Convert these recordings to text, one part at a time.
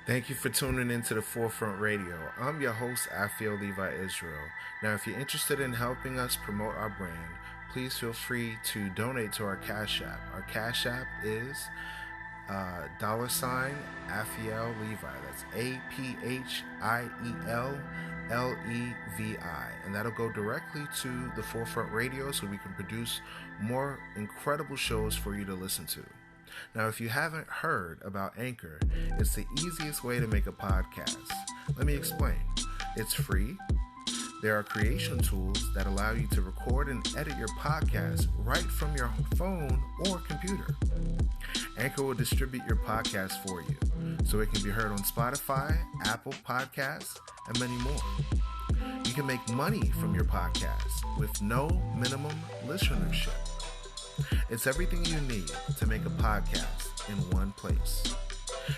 Thank you for tuning into the Forefront Radio. I'm your host, Afio Levi Israel. Now, if you're interested in helping us promote our brand, please feel free to donate to our Cash App. Our Cash App is $Afiel Levi. That's APHIELLEVI. And that'll go directly to the Forefront Radio so we can produce more incredible shows for you to listen to. Now, if you haven't heard about Anchor, it's the easiest way to make a podcast. Let me explain. It's free. There are creation tools that allow you to record and edit your podcast right from your phone or computer. Anchor will distribute your podcast for you, so it can be heard on Spotify, Apple Podcasts, and many more. You can make money from your podcast with no minimum listenership. It's everything you need to make a podcast in one place.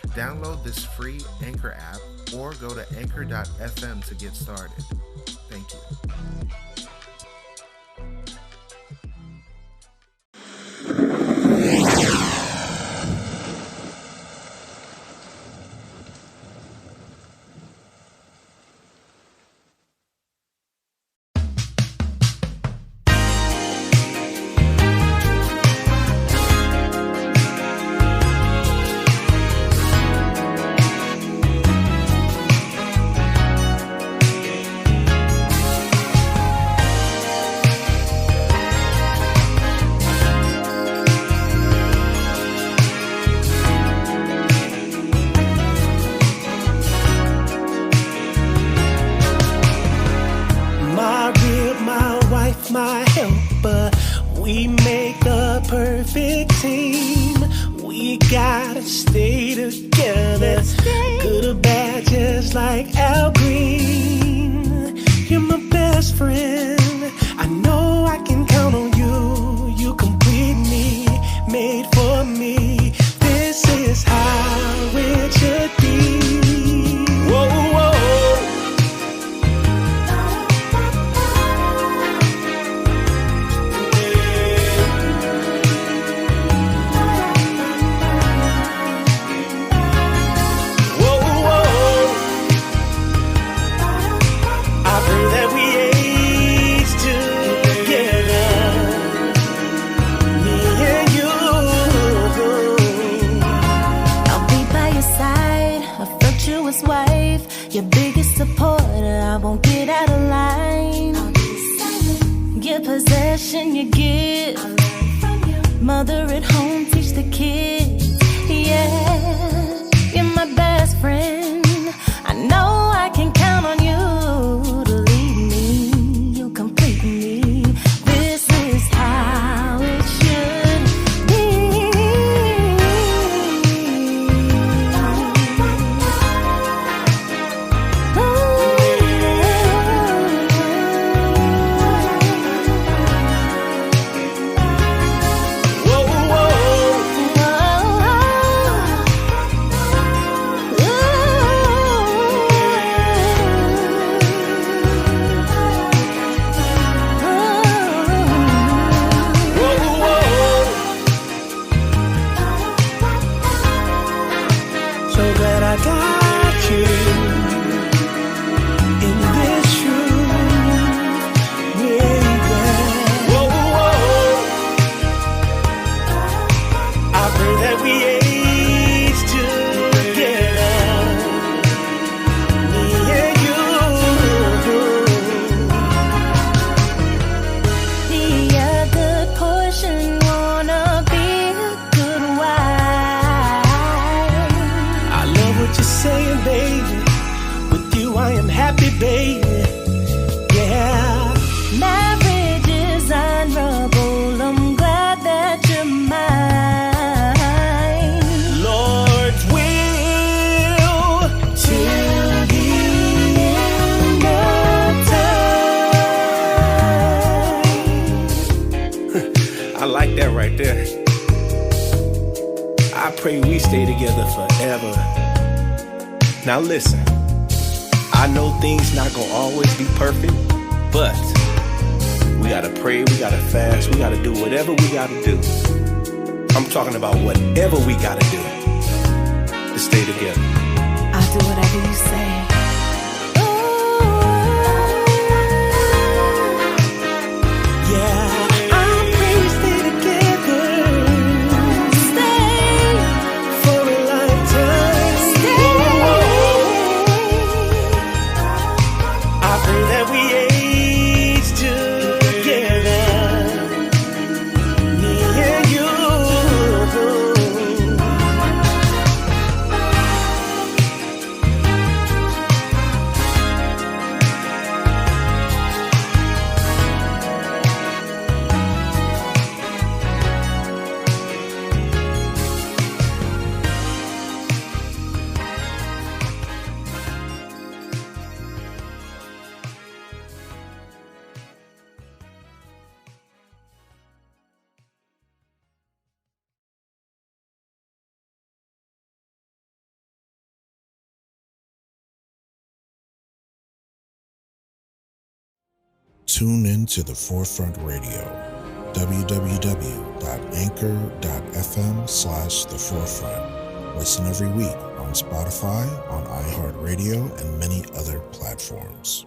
Download this free Anchor app or go to anchor.fm to get started. Thank you. My helper, we make the perfect team. We gotta stay together, good or bad, just like Al Green. You're my best friend, I know I can count on you. You complete me, made for me. This is how it should be. Whoa, whoa. Your biggest supporter, I won't get out of line. Your possession, you give. Mother at home, teach the kids. Yeah, you're my best friend. I know I can count on you to lead me. You complete me. This is how it should be. I like that right there. I pray we stay together forever. Now listen, I know things not gonna always be perfect, but we gotta pray, we gotta fast, we gotta do whatever we gotta do. I'm talking about whatever we gotta do to stay together. I I'll do whatever you say. Yeah, I'm ready to stay together. Stay For a lifetime. I pray that we age together. Me and you. Tune in to the Forefront Radio, www.anchor.fm/The Forefront. Listen every week on Spotify, on iHeartRadio, and many other platforms.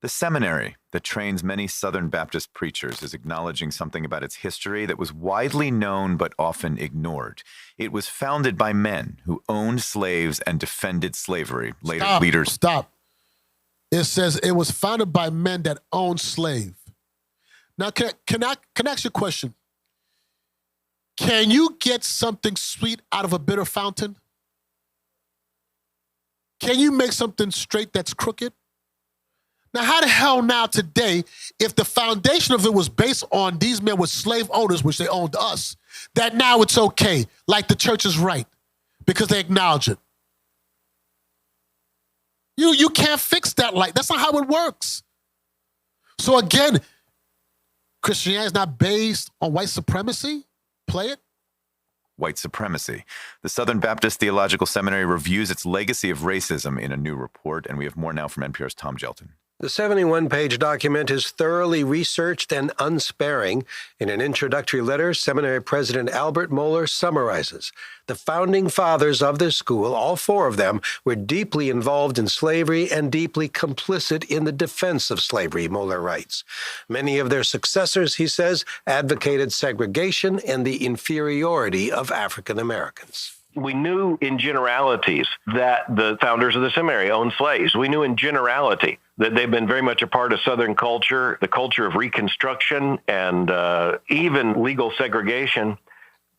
The seminary that trains many Southern Baptist preachers is acknowledging something about its history that was widely known but often ignored. It was founded by men who owned slaves and defended slavery. Later leaders. Stop. It says it was founded by men that owned slave. Now, can I ask you a question? Can you get something sweet out of a bitter fountain? Can you make something straight that's crooked? Now, how the hell now today, if the foundation of it was based on these men were slave owners, which they owned us, that now it's okay, like the church is right, because they acknowledge it. You can't fix that. That's not how it works. So again, Christianity is not based on white supremacy. Play it. White supremacy. The Southern Baptist Theological Seminary reviews its legacy of racism in a new report, and we have more now from NPR's Tom Gelton. The 71-page document is thoroughly researched and unsparing. In an introductory letter, Seminary President Albert Mohler summarizes the founding fathers of this school, all four of them, were deeply involved in slavery and deeply complicit in the defense of slavery, Mohler writes. Many of their successors, he says, advocated segregation and the inferiority of African Americans. We knew in generalities that the founders of the seminary owned slaves. We knew in generality that they've been very much a part of Southern culture, the culture of Reconstruction, and even legal segregation,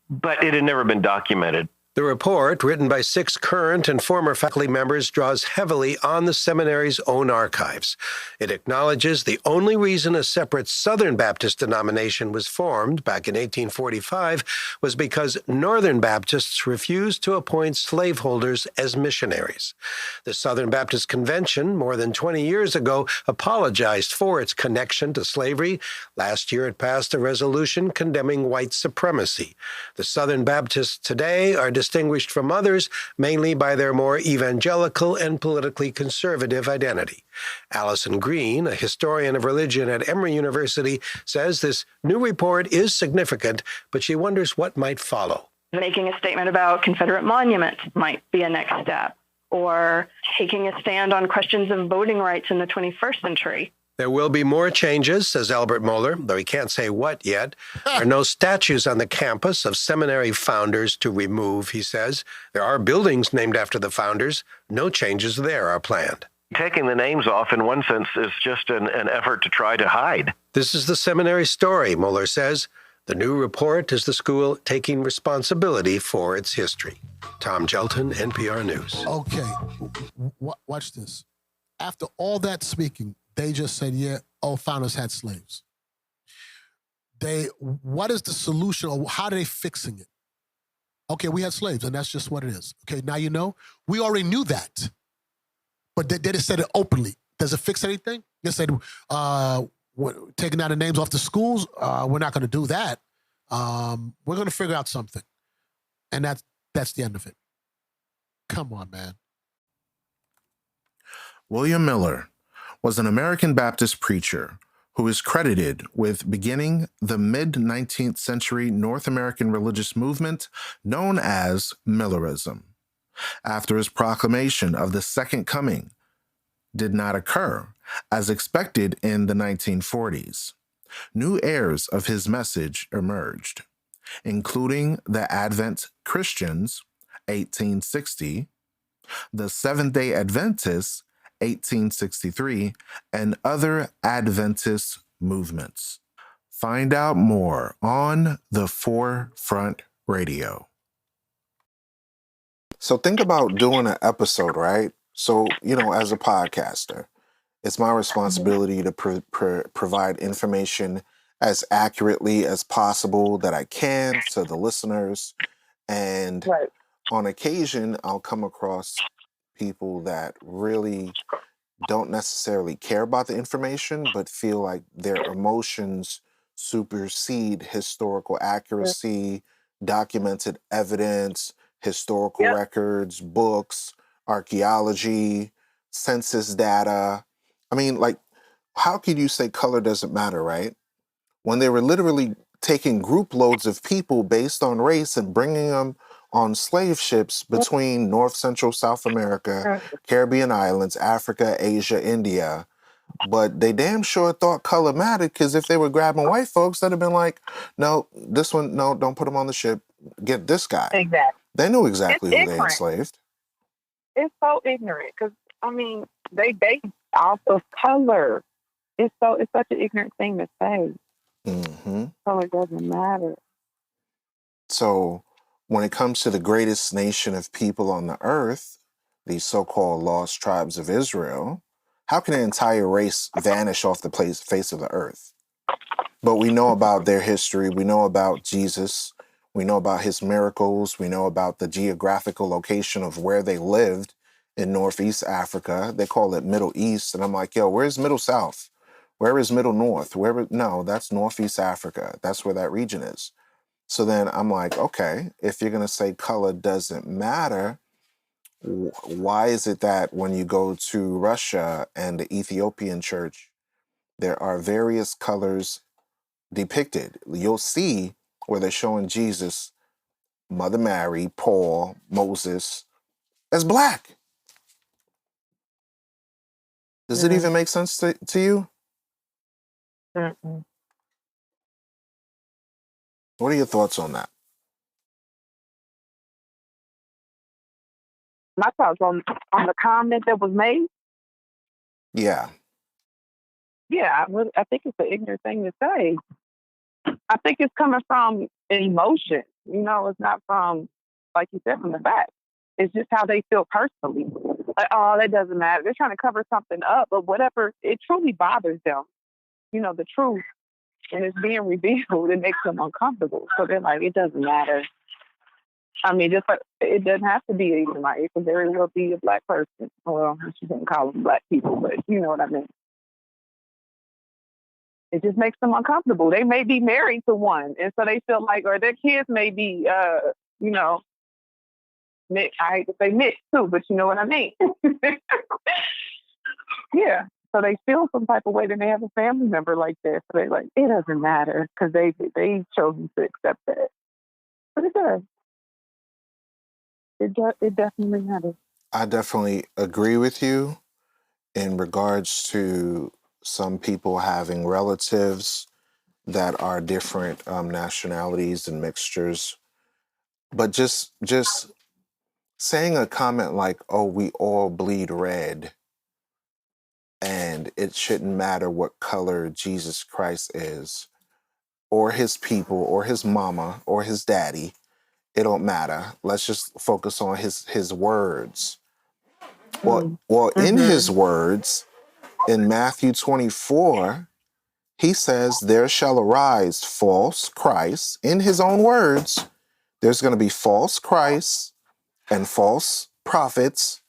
but it had never been documented. The report, written by 6 current and former faculty members, draws heavily on the seminary's own archives. It acknowledges the only reason a separate Southern Baptist denomination was formed back in 1845 was because Northern Baptists refused to appoint slaveholders as missionaries. The Southern Baptist Convention, more than 20 years ago, apologized for its connection to slavery. Last year, it passed a resolution condemning white supremacy. The Southern Baptists today are distinguished from others mainly by their more evangelical and politically conservative identity. Allison Green, a historian of religion at Emory University, says this new report is significant, but she wonders what might follow. Making a statement about Confederate monuments might be a next step, or taking a stand on questions of voting rights in the 21st century. There will be more changes, says Albert Mohler, though he can't say what yet. There are no statues on the campus of seminary founders to remove, he says. There are buildings named after the founders. No changes there are planned. Taking the names off, in one sense, is just an effort to try to hide. This is the seminary story, Mohler says. The new report is the school taking responsibility for its history. Tom Gelton, NPR News. Okay, watch this. After all that speaking, they just said, founders had slaves. What is the solution, or how are they fixing it? Okay, we had slaves, and that's just what it is. Okay, now you know. We already knew that. But they just said it openly. Does it fix anything? They said, taking out the names off the schools, we're not going to do that. We're going to figure out something. And that's the end of it. Come on, man. William Miller was an American Baptist preacher who is credited with beginning the mid-19th century North American religious movement known as Millerism. After his proclamation of the Second Coming did not occur as expected in the 1940s, new heirs of his message emerged, including the Advent Christians, 1860, the Seventh-day Adventists, 1863, and other Adventist movements. Find out more on the Forefront Radio. So think about doing an episode, right? So, as a podcaster, it's my responsibility to provide information as accurately as possible that I can to the listeners. And Right. on occasion, I'll come across people that really don't necessarily care about the information, but feel like their emotions supersede historical accuracy, documented evidence, historical Yep. records, books, archaeology, census data. I mean, like, how could you say color doesn't matter, right? When they were literally taking group loads of people based on race and bringing them on slave ships between North, Central, South America, Caribbean islands, Africa, Asia, India. But they damn sure thought color mattered, because if they were grabbing white folks, they'd have been like, no, this one, no, don't put him on the ship. Get this guy. Exactly. They knew exactly It's who they ignorant. enslaved. It's so ignorant because they base off of color. It's such an ignorant thing to say. Mm-hmm. Color doesn't matter. So when it comes to the greatest nation of people on the earth, these so-called lost tribes of Israel, how can an entire race vanish off the face of the earth? But we know about their history. We know about Jesus. We know about his miracles. We know about the geographical location of where they lived in Northeast Africa. They call it Middle East. And I'm like, yo, where's Middle South? Where is Middle North? No, that's Northeast Africa. That's where that region is. So then I'm like, okay, if you're going to say color doesn't matter, why is it that when you go to Russia and the Ethiopian church, there are various colors depicted? You'll see where they're showing Jesus, Mother Mary, Paul, Moses as black. Does it even make sense to you? Mm-mm. What are your thoughts on that? My thoughts on the comment that was made. Yeah. Yeah, I think it's an ignorant thing to say. I think it's coming from an emotion. It's not from, like you said, from the fact. It's just how they feel personally. Like, oh, that doesn't matter. They're trying to cover something up, but whatever, it truly bothers them. The truth, and it's being revealed, it makes them uncomfortable. So they're like, it doesn't matter. I mean, just like it doesn't have to be even like it can very well be a black person. Well, I shouldn't call them black people, but you know what I mean. It just makes them uncomfortable. They may be married to one, and so they feel like, or their kids may be, I hate to say mixed too, but you know what I mean. Yeah. So they feel some type of way that they have a family member like that. So they're like, it doesn't matter because they chosen to accept that. But it does. It definitely matters. I definitely agree with you in regards to some people having relatives that are different nationalities and mixtures. But just saying a comment like, oh, we all bleed red and it shouldn't matter what color Jesus Christ is, or his people, or his mama, or his daddy, it don't matter. Let's just focus on his words. Well, in his words, in Matthew 24, he says, there shall arise false Christs. In his own words, there's going to be false Christs and false prophets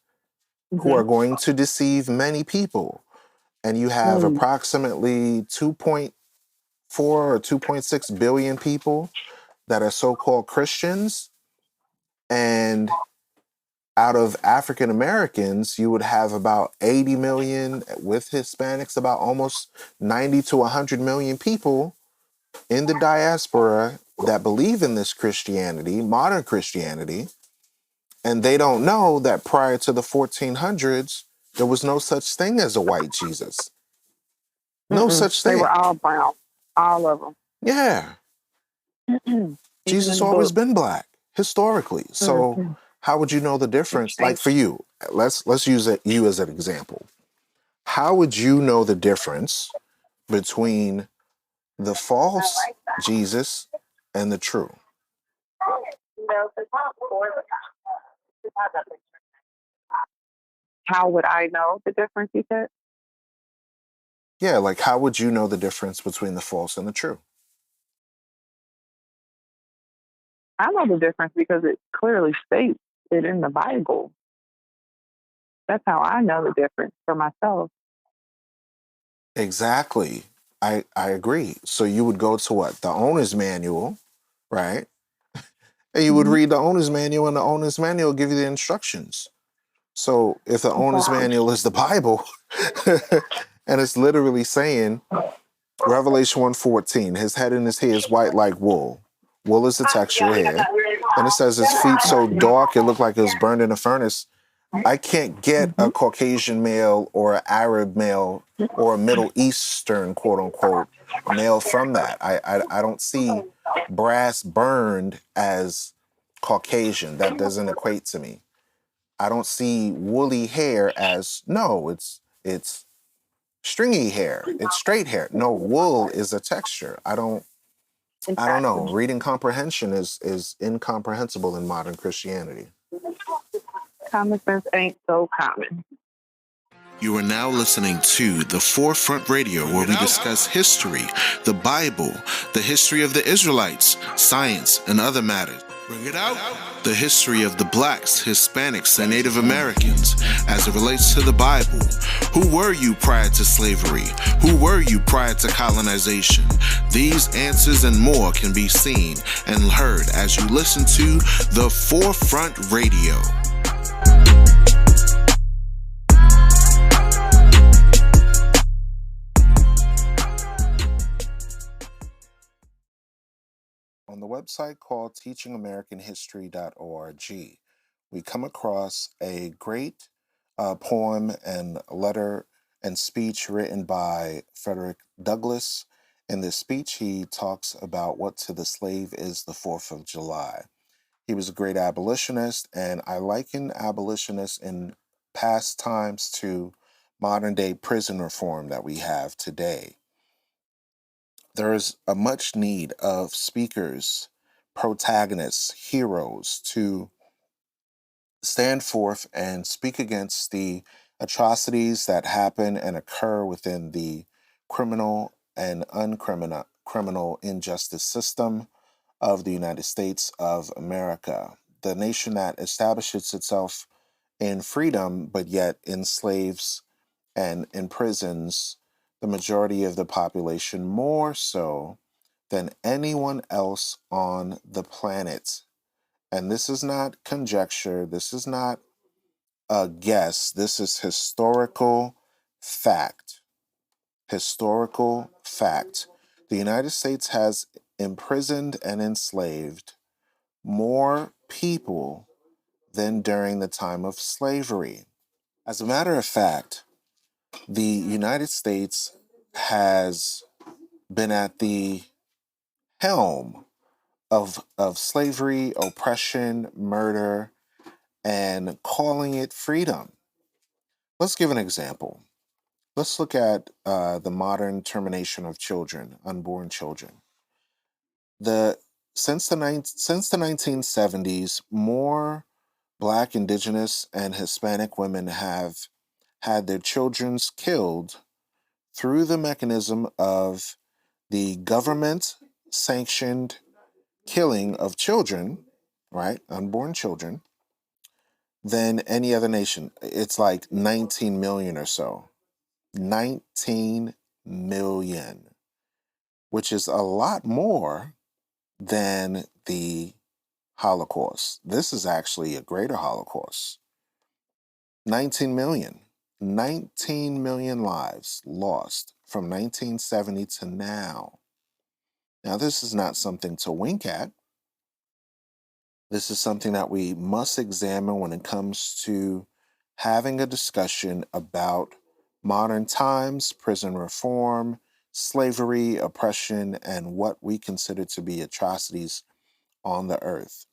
who are going to deceive many people. And you have approximately 2.4 or 2.6 billion people that are so-called Christians. And Out of African Americans, you would have about 80 million, with Hispanics, about almost 90 to 100 million people in the diaspora that believe in this Christianity, modern Christianity, and they don't know that prior to the 1400s, there was no such thing as a white Jesus. No such They were thing. all brown, all of Yeah. them. Even Jesus in the always book. been black historically. So Mhm. how would you know the difference? Like Thank for you, let's use it, you as an example. How would you know the difference between the false Jesus and the true? How would I know the difference, you said? Yeah, like how would you know the difference between the false and the true? I know the difference because it clearly states it in the Bible. That's how I know the difference for myself. Exactly. I agree. So you would go to what? The owner's manual, right? And you would Mhm. read the owner's manual, and the owner's manual will give you the instructions. So if the owner's Exactly. manual is the Bible, and it's literally saying Revelation 1:14, his head and his hair is white like wool. Wool is the texture of hair. And it says his feet so dark it looked like it was burned in a furnace. I can't get a Caucasian male or an Arab male or a Middle Eastern, quote unquote, male from that. I don't see brass burned as Caucasian. That doesn't equate to me. I don't see woolly hair as, no, it's stringy hair. It's straight hair. No, wool is a texture. I don't know. Reading comprehension is incomprehensible in modern Christianity. Common sense ain't so common. You are now listening to The Forefront Radio, where we discuss history, the Bible, the history of the Israelites, science, and other matters. Bring it out. The history of the blacks, Hispanics, and Native Americans as it relates to the Bible. Who were you prior to slavery? Who were you prior to colonization? These answers and more can be seen and heard as you listen to The Forefront Radio. On the website called teachingamericanhistory.org, we come across a great poem and letter and speech written by Frederick Douglass. In this speech, he talks about what to the slave is the 4th of July. He was a great abolitionist, and I liken abolitionists in past times to modern day prison reform that we have today. There is a much need of speakers, protagonists, heroes to stand forth and speak against the atrocities that happen and occur within the criminal and criminal injustice system of the United States of America, the nation that establishes itself in freedom but yet enslaves and imprisons the majority of the population more so than anyone else on the planet. And this is not conjecture, this is not a guess, this is historical fact. Historical fact. The United States has imprisoned and enslaved more people than during the time of slavery. As a matter of fact, the United States has been at the helm of slavery, oppression, murder, and calling it freedom. Let's give an example. Let's look at the modern termination of children, unborn children. Since the 1970s, more Black, Indigenous, and Hispanic women have had their children killed through the mechanism of the government sanctioned killing of children, right, unborn children, than any other nation. It's like 19 million or so. 19 million, which is a lot more than the Holocaust. This is actually a greater Holocaust. 19 million. 19 million lives lost from 1970 to now. Now, this is not something to wink at. This is something that we must examine when it comes to having a discussion about modern times, prison reform, slavery, oppression, and what we consider to be atrocities on the earth.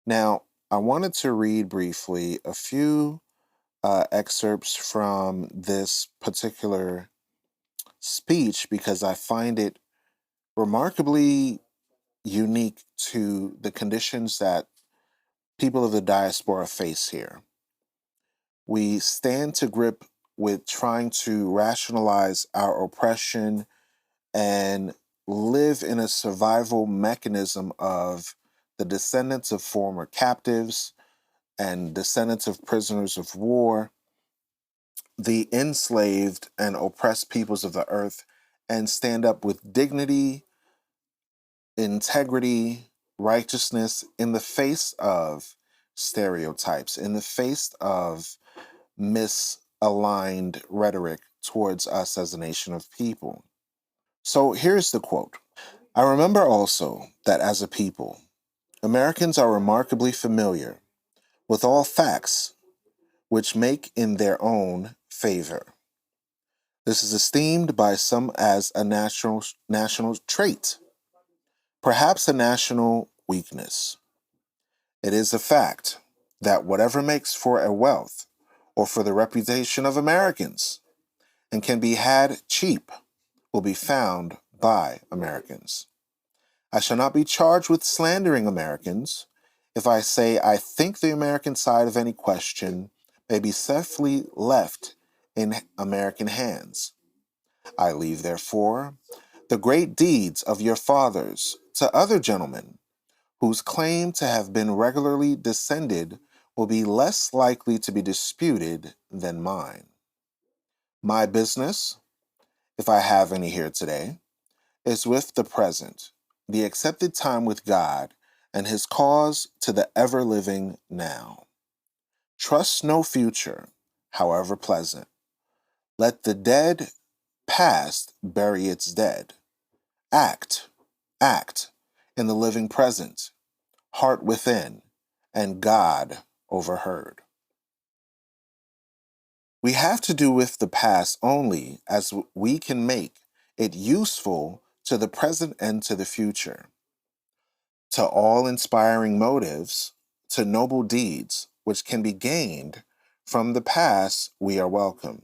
Now, I wanted to read briefly a few excerpts from this particular speech because I find it remarkably unique to the conditions that people of the diaspora face here. We stand to grip with trying to rationalize our oppression and live in a survival mechanism of the descendants of former captives and descendants of prisoners of war, the enslaved and oppressed peoples of the earth, and stand up with dignity, integrity, righteousness in the face of stereotypes, in the face of misaligned rhetoric towards us as a nation of people. So here's the quote. I remember also that as a people, Americans are remarkably familiar with all facts which make in their own favor. This is esteemed by some as a national trait, perhaps a national weakness. It is a fact that whatever makes for a wealth or for the reputation of Americans and can be had cheap will be found by Americans. I shall not be charged with slandering Americans if I say I think the American side of any question may be safely left in American hands. I leave, therefore, the great deeds of your fathers to other gentlemen whose claim to have been regularly descended will be less likely to be disputed than mine. My business, if I have any here today, is with the present, the accepted time with God, and his cause to the ever-living now. Trust no future, however pleasant. Let the dead past bury its dead. Act in the living present, heart within, and God overheard. We have to do with the past only as we can make it useful to the present and to the future. To all inspiring motives, to noble deeds which can be gained from the past, we are welcome.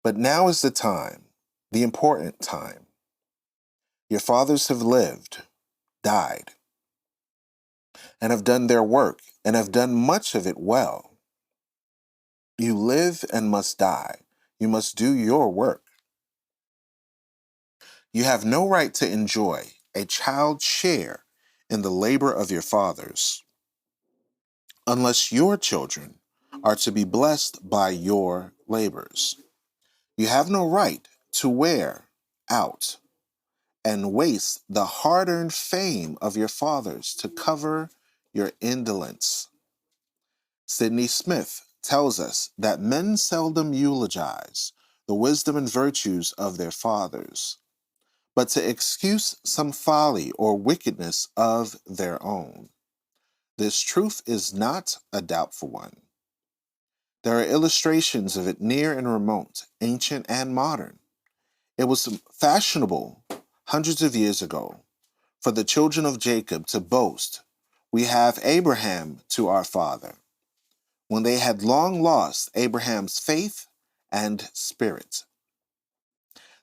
But now is the time, the important time. Your fathers have lived, died, and have done their work, and have done much of it well. You live and must die. You must do your work. You have no right to enjoy a child's share in the labor of your fathers, unless your children are to be blessed by your labors. You have no right to wear out and waste the hard-earned fame of your fathers to cover your indolence. Sidney Smith tells us that men seldom eulogize the wisdom and virtues of their fathers, but to excuse some folly or wickedness of their own. This truth is not a doubtful one. There are illustrations of it near and remote, ancient and modern. It was fashionable hundreds of years ago for the children of Jacob to boast, "We have Abraham to our father," when they had long lost Abraham's faith and spirit.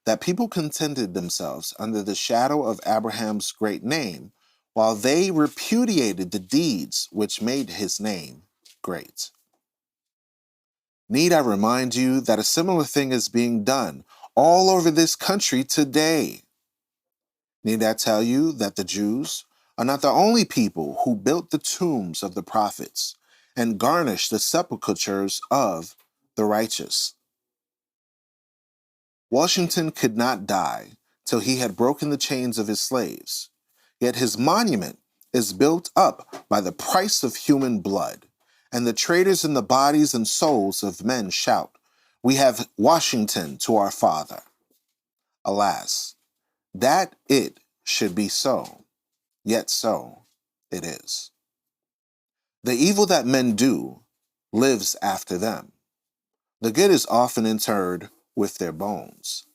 That people contented themselves under the shadow of Abraham's great name, while they repudiated the deeds which made his name great. Need I remind you that a similar thing is being done all over this country today? Need I tell you that the Jews are not the only people who built the tombs of the prophets and garnished the sepulchres of the righteous? Washington could not die till he had broken the chains of his slaves, yet his monument is built up by the price of human blood, and the traitors in the bodies and souls of men shout, "We have Washington to our father." Alas, that it should be so, yet so it is. The evil that men do lives after them. The good is often interred with their bones.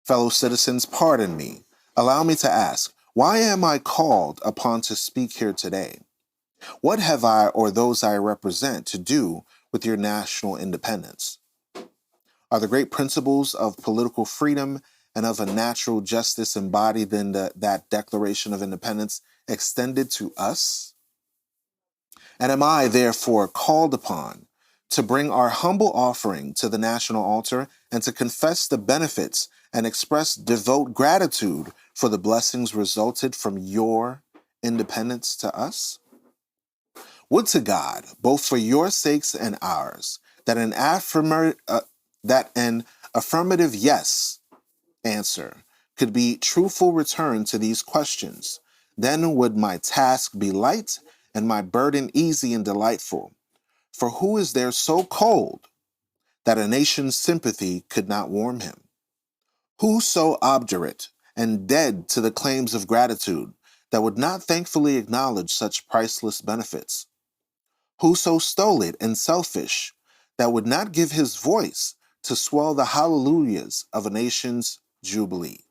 Fellow citizens, pardon me. Allow me to ask, why am I called upon to speak here today? What have I or those I represent to do with your national independence? Are the great principles of political freedom and of a natural justice embodied in that Declaration of Independence extended to us? And am I, therefore, called upon to bring our humble offering to the national altar and to confess the benefits and express devout gratitude for the blessings resulted from your independence to us? Would to God, both for your sakes and ours, that an affirmative yes answer could be truthful return to these questions. Then would my task be light and my burden easy and delightful. For who is there so cold that a nation's sympathy could not warm him? Who so obdurate and dead to the claims of gratitude that would not thankfully acknowledge such priceless benefits? Who so stolid and selfish that would not give his voice to swell the hallelujahs of a nation's jubilee?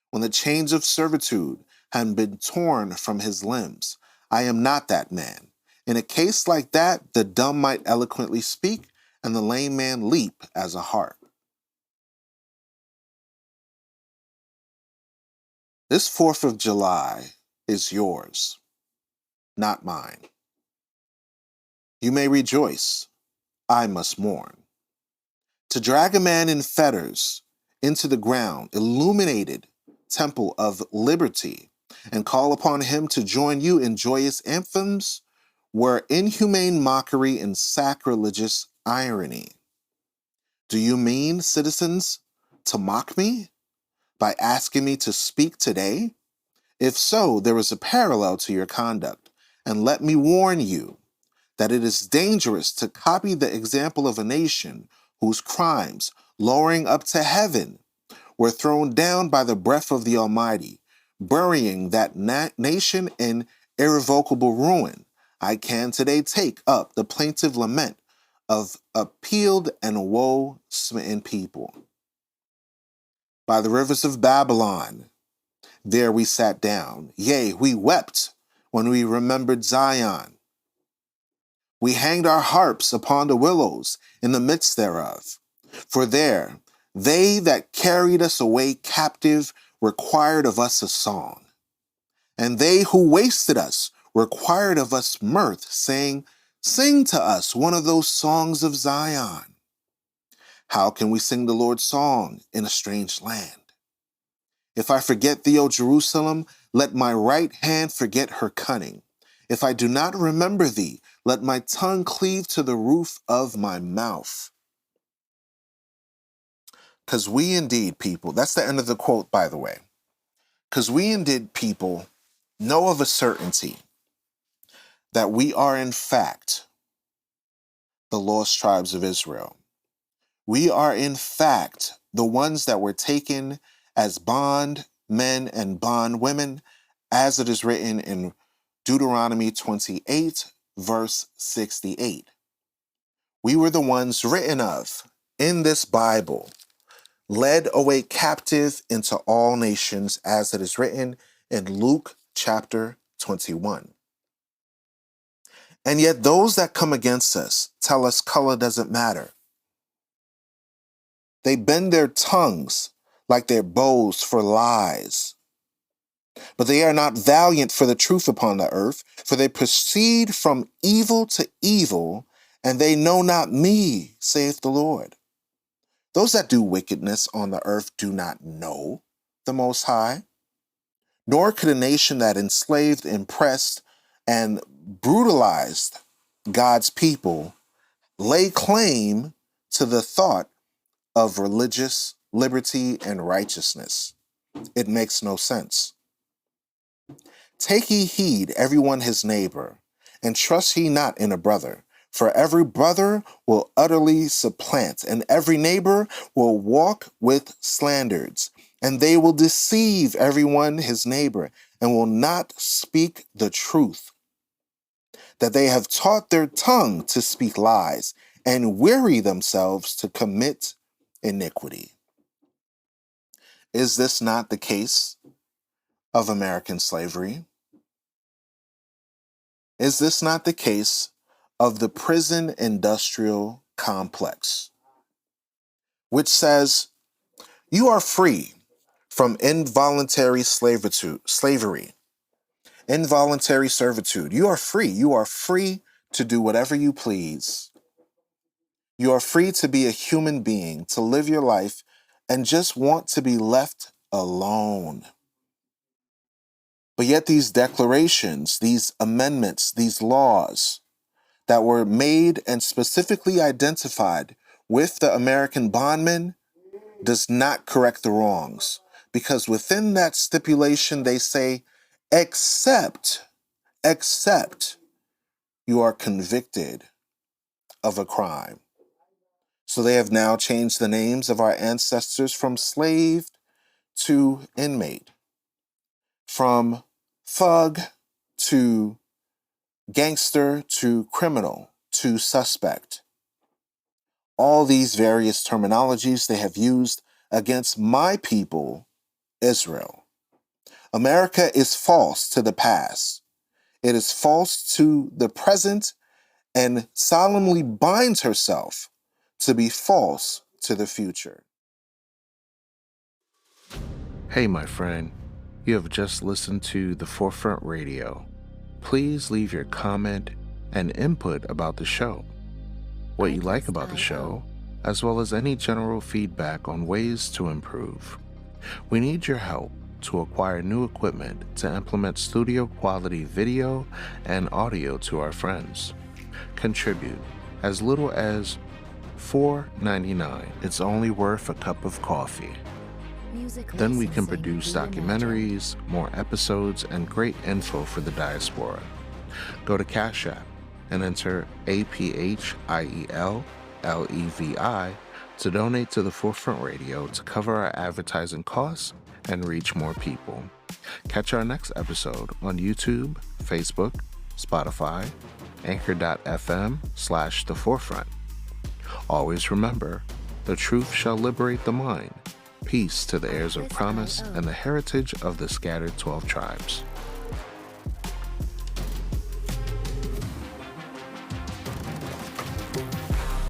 When the chains of servitude had been torn from his limbs, I am not that man. In a case like that, the dumb might eloquently speak, and the lame man leap as a harp. This 4th of July is yours, not mine. You may rejoice, I must mourn. To drag a man in fetters into the ground, illuminated temple of liberty, and call upon him to join you in joyous anthems were inhumane mockery and sacrilegious irony. Do you mean, citizens, to mock me by asking me to speak today? If so, there is a parallel to your conduct, and let me warn you that it is dangerous to copy the example of a nation whose crimes, lowering up to heaven, were thrown down by the breath of the Almighty, burying that nation in irrevocable ruin. I can today take up the plaintive lament of a peeled and woe-smitten people. By the rivers of Babylon, there we sat down. Yea, we wept when we remembered Zion. We hanged our harps upon the willows in the midst thereof. For there, they that carried us away captive required of us a song. And they who wasted us required of us mirth, saying, "Sing to us one of those songs of Zion." How can we sing the Lord's song in a strange land? If I forget thee, O Jerusalem, let my right hand forget her cunning. If I do not remember thee, let my tongue cleave to the roof of my mouth. Because we indeed, people, that's the end of the quote, by the way. Because we indeed, people, know of a certainty that we are in fact the lost tribes of Israel. We are in fact the ones that were taken as bond men and bond women, as it is written in Deuteronomy 28, verse 68. We were the ones written of in this Bible, led away captive into all nations, as it is written in Luke chapter 21. And yet those that come against us tell us color doesn't matter. They bend their tongues like their bows for lies. But they are not valiant for the truth upon the earth, for they proceed from evil to evil, and they know not me, saith the Lord. Those that do wickedness on the earth do not know the Most High, nor could a nation that enslaved, oppressed, and brutalized God's people lay claim to the thought of religious liberty and righteousness. It makes no sense. Take ye heed, everyone his neighbor, and trust ye not in a brother. For every brother will utterly supplant, and every neighbor will walk with slanders, and they will deceive everyone his neighbor, and will not speak the truth. That they have taught their tongue to speak lies, and weary themselves to commit iniquity. Is this not the case of American slavery? Is this not the case of the prison industrial complex, which says you are free from involuntary slavery, involuntary servitude. You are free. You are free to do whatever you please. You are free to be a human being, to live your life, and just want to be left alone. But yet these declarations, these amendments, these laws that were made and specifically identified with the American bondman does not correct the wrongs. Because within that stipulation, they say, except you are convicted of a crime. So they have now changed the names of our ancestors from slave to inmate, from thug to gangster to criminal to suspect. All these various terminologies they have used against my people, Israel. America is false to the past. It is false to the present and solemnly binds herself to be false to the future. Hey, my friend, you have just listened to The Forefront Radio. Please leave your comment and input about the show, what you like about the show, as well as any general feedback on ways to improve. We need your help to acquire new equipment to implement studio quality video and audio to our friends. Contribute as little as $4.99. It's only worth a cup of coffee. Then we can produce documentaries, more episodes, and great info for the diaspora. Go to Cash App and enter APHIELLEVI to donate to the Forefront Radio to cover our advertising costs and reach more people. Catch our next episode on YouTube, Facebook, Spotify, Anchor.fm/The Forefront. Always remember, the truth shall liberate the mind. Peace to the heirs of promise and the heritage of the scattered 12 tribes.